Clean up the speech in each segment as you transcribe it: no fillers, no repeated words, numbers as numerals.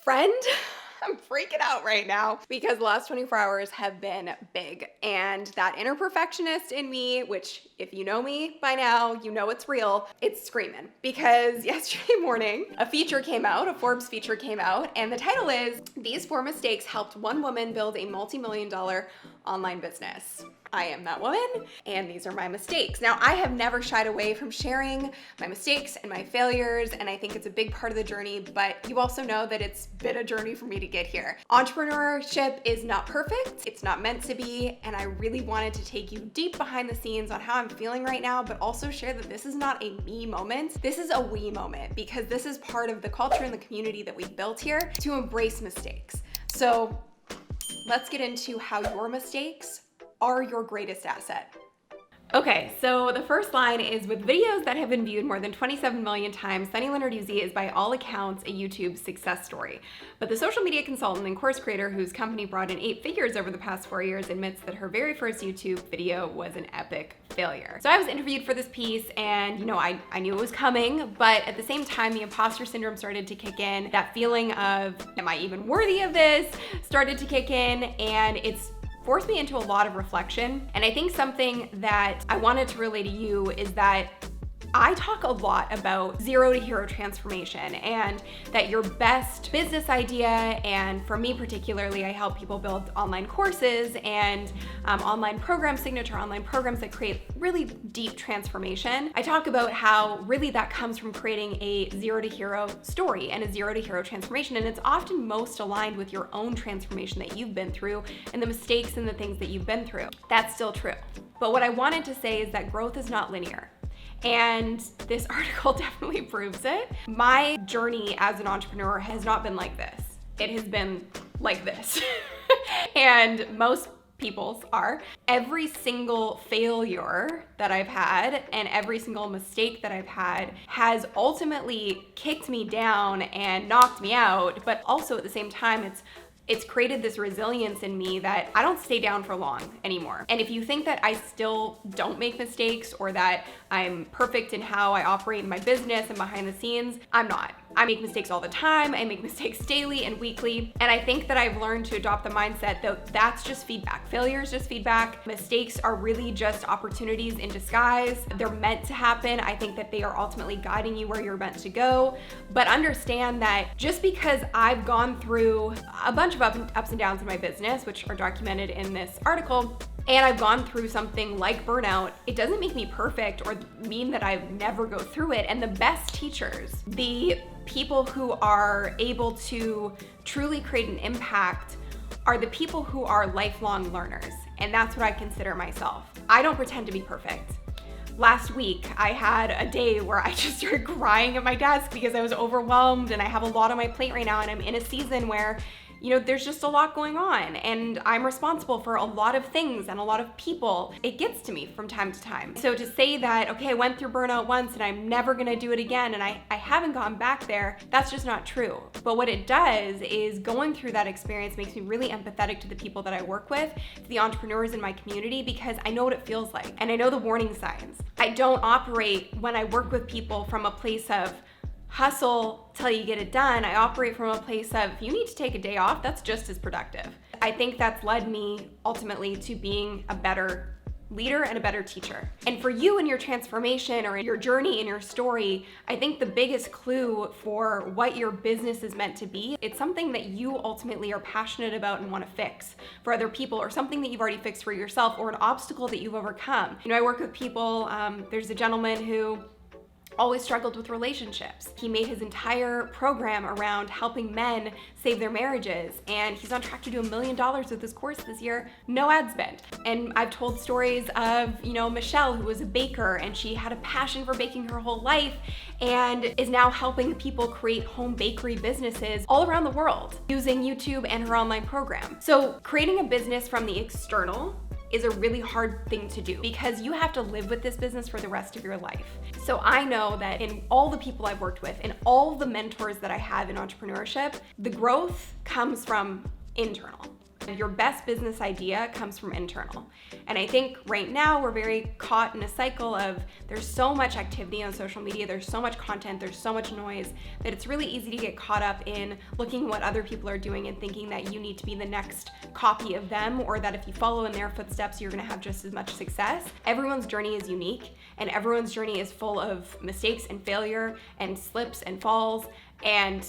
friend. I'm freaking out right now because the last 24 hours have been big. And that inner perfectionist in me, which if you know me by now, you know it's real, it's screaming. Because yesterday morning, a feature came out, a Forbes feature came out, and the title is, "These 4 Mistakes Helped One Woman Build a Multi-Million-Dollar Online Business." I am that woman, and these are my mistakes. Now, I have never shied away from sharing my mistakes and my failures, and I think it's a big part of the journey, but you also know that it's been a journey for me to get here. Entrepreneurship is not perfect, it's not meant to be, and I really wanted to take you deep behind the scenes on how I'm feeling right now, but also share that this is not a me moment, this is a we moment, because this is part of the culture and the community that we've built here to embrace mistakes. So let's get into how your mistakes are your greatest asset. Okay, so the first line is, with videos that have been viewed more than 27 million times, Sunny Lenarduzzi is by all accounts a YouTube success story. But the social media consultant and course creator whose company brought in 8 figures over the past 4 years admits that her very first YouTube video was an epic failure. So I was interviewed for this piece and I knew it was coming, but at the same time, the imposter syndrome started to kick in. That feeling of, am I even worthy of this, started to kick in, and it's forced me into a lot of reflection. And I think something that I wanted to relay to you is that I talk a lot about 0 to hero transformation, and that your best business idea, and for me particularly, I help people build online courses and online programs, signature online programs that create really deep transformation. I talk about how really that comes from creating a 0 to hero story and a 0 to hero transformation, and it's often most aligned with your own transformation that you've been through and the mistakes and the things that you've been through. That's still true. But what I wanted to say is that growth is not linear. And this article definitely proves it. My journey as an entrepreneur has not been like this. It has been like this. And most people's are. Every single failure that I've had and every single mistake that I've had has ultimately kicked me down and knocked me out, but also at the same time, it's created this resilience in me that I don't stay down for long anymore. And if you think that I still don't make mistakes or that I'm perfect in how I operate in my business and behind the scenes, I'm not. I make mistakes all the time. I make mistakes daily and weekly. And I think that I've learned to adopt the mindset that that's just feedback. Failure is just feedback. Mistakes are really just opportunities in disguise. They're meant to happen. I think that they are ultimately guiding you where you're meant to go. But understand that just because I've gone through a bunch of ups and downs in my business, which are documented in this article, and I've gone through something like burnout, it doesn't make me perfect or mean that I never go through it. And the best teachers, the people who are able to truly create an impact, are the people who are lifelong learners. And that's what I consider myself. I don't pretend to be perfect. Last week, I had a day where I just started crying at my desk because I was overwhelmed, and I have a lot on my plate right now, and I'm in a season where there's just a lot going on, and I'm responsible for a lot of things and a lot of people. It gets to me from time to time. So to say that, okay, I went through burnout once and I'm never gonna do it again, and I haven't gone back there, that's just not true. But what it does is going through that experience makes me really empathetic to the people that I work with, to the entrepreneurs in my community, because I know what it feels like, and I know the warning signs. I don't operate when I work with people from a place of hustle till you get it done. I operate from a place of, if you need to take a day off, that's just as productive. I think that's led me ultimately to being a better leader and a better teacher. And for you in your transformation or in your journey in your story, I think the biggest clue for what your business is meant to be, it's something that you ultimately are passionate about and want to fix for other people, or something that you've already fixed for yourself, or an obstacle that you've overcome. I work with people, there's a gentleman who always struggled with relationships. He made his entire program around helping men save their marriages, and he's on track to do $1 million with his course this year, no ad spend. And I've told stories of, Michelle, who was a baker, and she had a passion for baking her whole life and is now helping people create home bakery businesses all around the world using YouTube and her online program. So creating a business from the external is a really hard thing to do, because you have to live with this business for the rest of your life. So I know that in all the people I've worked with and all the mentors that I have in entrepreneurship, the growth comes from internal. Your best business idea comes from internal. And I think right now we're very caught in a cycle of there's so much activity on social media, there's so much content, there's so much noise that it's really easy to get caught up in looking at what other people are doing and thinking that you need to be the next copy of them, or that if you follow in their footsteps, you're gonna have just as much success. Everyone's journey is unique, and everyone's journey is full of mistakes and failure and slips and falls, and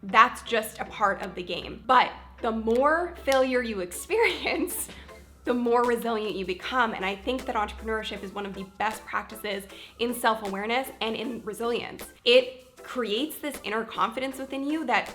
that's just a part of the game. But the more failure you experience, the more resilient you become. And I think that entrepreneurship is one of the best practices in self-awareness and in resilience. It creates this inner confidence within you that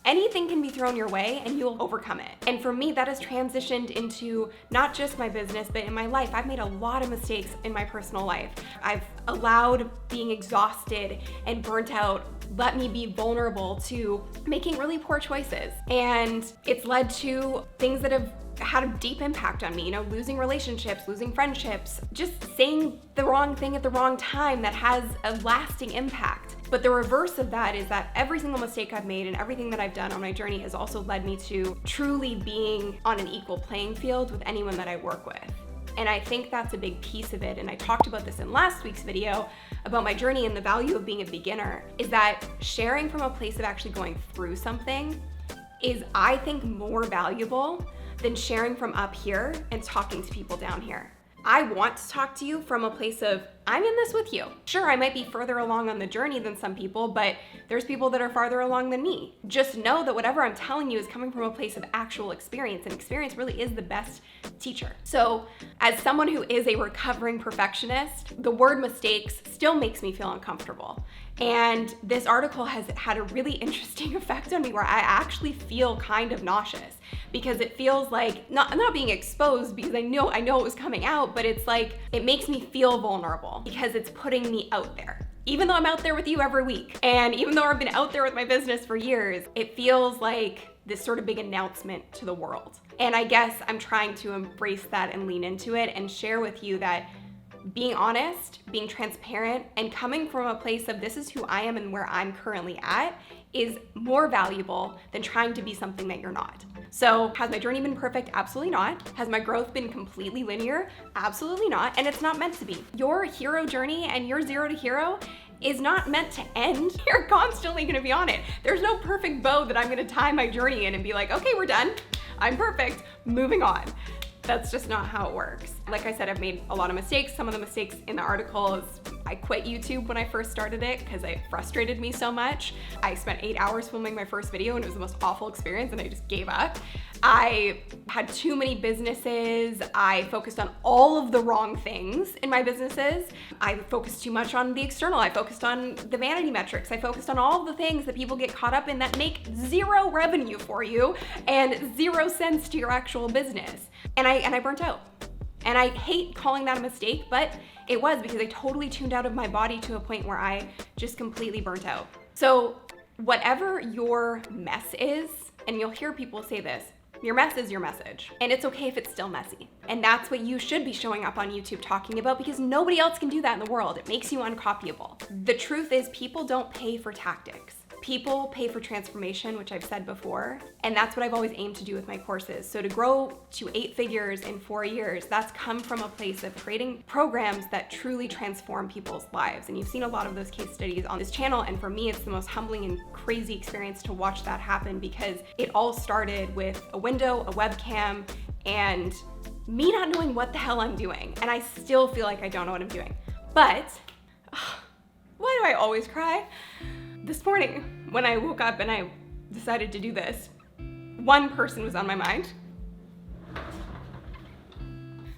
anything can be thrown your way and you'll overcome it. And for me, that has transitioned into not just my business, but in my life. I've made a lot of mistakes in my personal life. I've allowed being exhausted and burnt out let me be vulnerable to making really poor choices. And it's led to things that have had a deep impact on me, losing relationships, losing friendships, just saying the wrong thing at the wrong time that has a lasting impact. But the reverse of that is that every single mistake I've made and everything that I've done on my journey has also led me to truly being on an equal playing field with anyone that I work with. And I think that's a big piece of it. And I talked about this in last week's video about my journey and the value of being a beginner, is that sharing from a place of actually going through something is, I think, more valuable than sharing from up here and talking to people down here. I want to talk to you from a place of, I'm in this with you. Sure, I might be further along on the journey than some people, but there's people that are farther along than me. Just know that whatever I'm telling you is coming from a place of actual experience, and experience really is the best teacher. So as someone who is a recovering perfectionist, the word mistakes still makes me feel uncomfortable. And this article has had a really interesting effect on me where I actually feel kind of nauseous, because it feels like, I'm not being exposed because I know it was coming out, but it's like, it makes me feel vulnerable because it's putting me out there. Even though I'm out there with you every week, and even though I've been out there with my business for years, it feels like this sort of big announcement to the world. And I guess I'm trying to embrace that and lean into it and share with you that being honest, being transparent, and coming from a place of this is who I am and where I'm currently at is more valuable than trying to be something that you're not. So has my journey been perfect? Absolutely not. Has my growth been completely linear? Absolutely not. And it's not meant to be. Your hero journey and your zero to hero is not meant to end. You're constantly gonna be on it. There's no perfect bow that I'm gonna tie my journey in and be like, okay, we're done. I'm perfect, moving on. That's just not how it works. Like I said, I've made a lot of mistakes. Some of the mistakes in the article is I quit YouTube when I first started it because it frustrated me so much. I spent 8 hours filming my first video and it was the most awful experience and I just gave up. I had too many businesses. I focused on all of the wrong things in my businesses. I focused too much on the external. I focused on the vanity metrics. I focused on all of the things that people get caught up in that make zero revenue for you and 0 cents to your actual business. And I burnt out. And I hate calling that a mistake, but it was, because I totally tuned out of my body to a point where I just completely burnt out. So whatever your mess is, and you'll hear people say this, your mess is your message. And it's okay if it's still messy. And that's what you should be showing up on YouTube talking about, because nobody else can do that in the world. It makes you uncopyable. The truth is, people don't pay for tactics. People pay for transformation, which I've said before, and that's what I've always aimed to do with my courses. So to grow to 8 figures in 4 years, that's come from a place of creating programs that truly transform people's lives. And you've seen a lot of those case studies on this channel, and for me, it's the most humbling and crazy experience to watch that happen, because it all started with a window, a webcam, and me not knowing what the hell I'm doing. And I still feel like I don't know what I'm doing. But, why do I always cry? This morning, when I woke up and I decided to do this, one person was on my mind.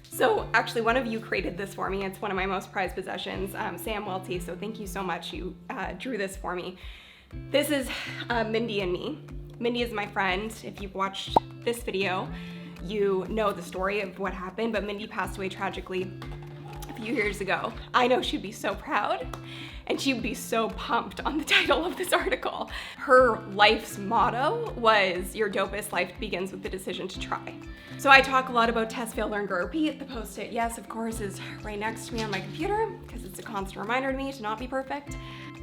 So actually, one of you created this for me. It's one of my most prized possessions, Sam Welty, so thank you so much. You drew this for me. This is Mindy and me. Mindy is my friend. If you've watched this video, you know the story of what happened, but Mindy passed away tragically a few years ago. I know she'd be so proud. And she'd be so pumped on the title of this article. Her life's motto was, your dopest life begins with the decision to try. So I talk a lot about test, fail, learn, grow, repeat. The post-it, yes, of course, is right next to me on my computer because it's a constant reminder to me to not be perfect.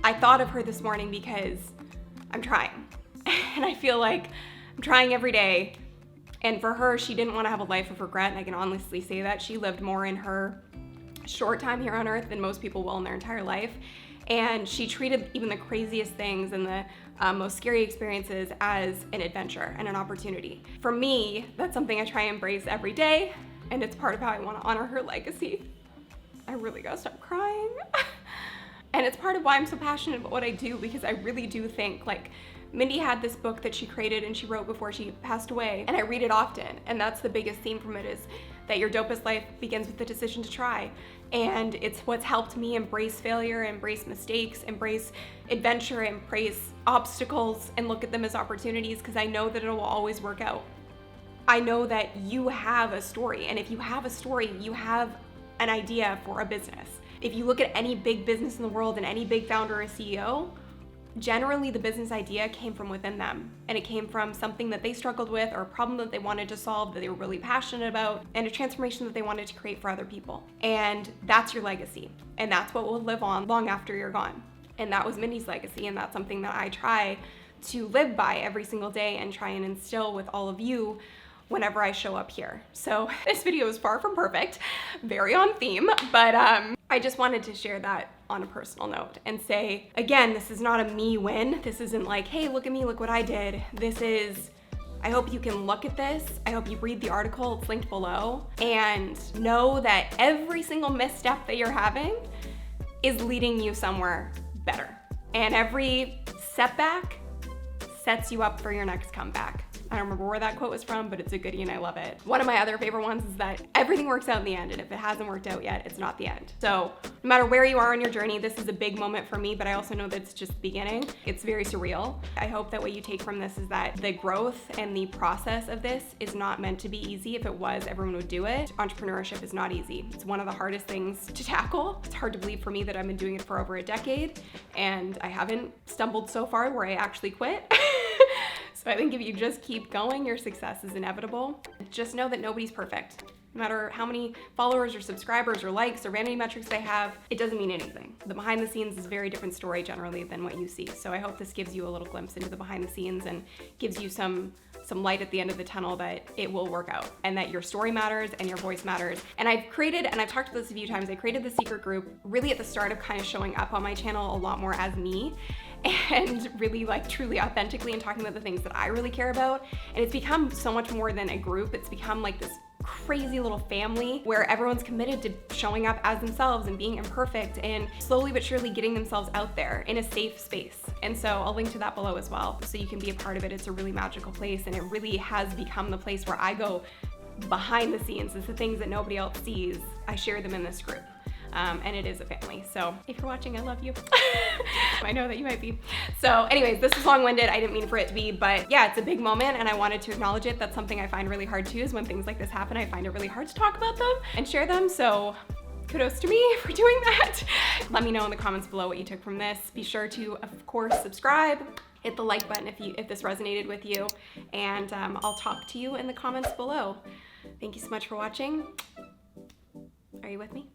I thought of her this morning because I'm trying. And I feel like I'm trying every day, And for her, she didn't want to have a life of regret, and I can honestly say that. She lived more in her short time here on earth than most people will in their entire life. And she treated even the craziest things and the most scary experiences as an adventure and an opportunity. For me, that's something I try and embrace every day, and it's part of how I want to honor her legacy. I really gotta stop crying. And it's part of why I'm so passionate about what I do, because I really do think, like, Mindy had this book that she created and she wrote before she passed away, and I read it often, and that's the biggest theme from it, is that your dopest life begins with the decision to try. And it's what's helped me embrace failure, embrace mistakes, embrace adventure, embrace obstacles, and look at them as opportunities, because I know that it will always work out. I know that you have a story, and if you have a story, you have an idea for a business. If you look at any big business in the world and any big founder or CEO, generally the business idea came from within them, and it came from something that they struggled with, or a problem that they wanted to solve, that they were really passionate about, and a transformation that they wanted to create for other people. And that's your legacy, and that's what will live on long after you're gone. And that was Mindy's legacy, and that's something that I try to live by every single day and try and instill with all of you whenever I show up here. So this video is far from perfect, very on theme, but I just wanted to share that on a personal note and say, again, this is not a me win. This isn't like, hey, look at me, look what I did. This is, I hope you can look at this. I hope you read the article, it's linked below, and know that every single misstep that you're having is leading you somewhere better. And every setback sets you up for your next comeback. I don't remember where that quote was from, but it's a goodie and I love it. One of my other favorite ones is that everything works out in the end, and if it hasn't worked out yet, it's not the end. So no matter where you are on your journey, this is a big moment for me, but I also know that it's just the beginning. It's very surreal. I hope that what you take from this is that the growth and the process of this is not meant to be easy. If it was, everyone would do it. Entrepreneurship is not easy. It's one of the hardest things to tackle. It's hard to believe for me that I've been doing it for over a decade, and I haven't stumbled so far where I actually quit. So I think if you just keep going, your success is inevitable. Just know that nobody's perfect. No matter how many followers or subscribers or likes or vanity metrics they have, it doesn't mean anything. The behind the scenes is a very different story generally than what you see. So I hope this gives you a little glimpse into the behind the scenes and gives you some light at the end of the tunnel that it will work out, and that your story matters and your voice matters. And I've created, and I've talked about this a few times, I created the secret group really at the start of kind of showing up on my channel a lot more as me, and really like truly authentically and talking about the things that I really care about. And it's become so much more than a group. It's become like this crazy little family where everyone's committed to showing up as themselves and being imperfect and slowly but surely getting themselves out there in a safe space. And so I'll link to that below as well, so you can be a part of it. It's a really magical place, and it really has become the place where I go behind the scenes. It's the things that nobody else sees. I share them in this group. And it is a family. So if you're watching, I love you. I know that you might be. So anyways, this is long-winded. I didn't mean for it to be, but yeah, it's a big moment and I wanted to acknowledge it. That's something I find really hard too, is when things like this happen, I find it really hard to talk about them and share them. So kudos to me for doing that. Let me know in the comments below what you took from this. Be sure to, of course, subscribe. Hit the like button if this resonated with you. And I'll talk to you in the comments below. Thank you so much for watching. Are you with me?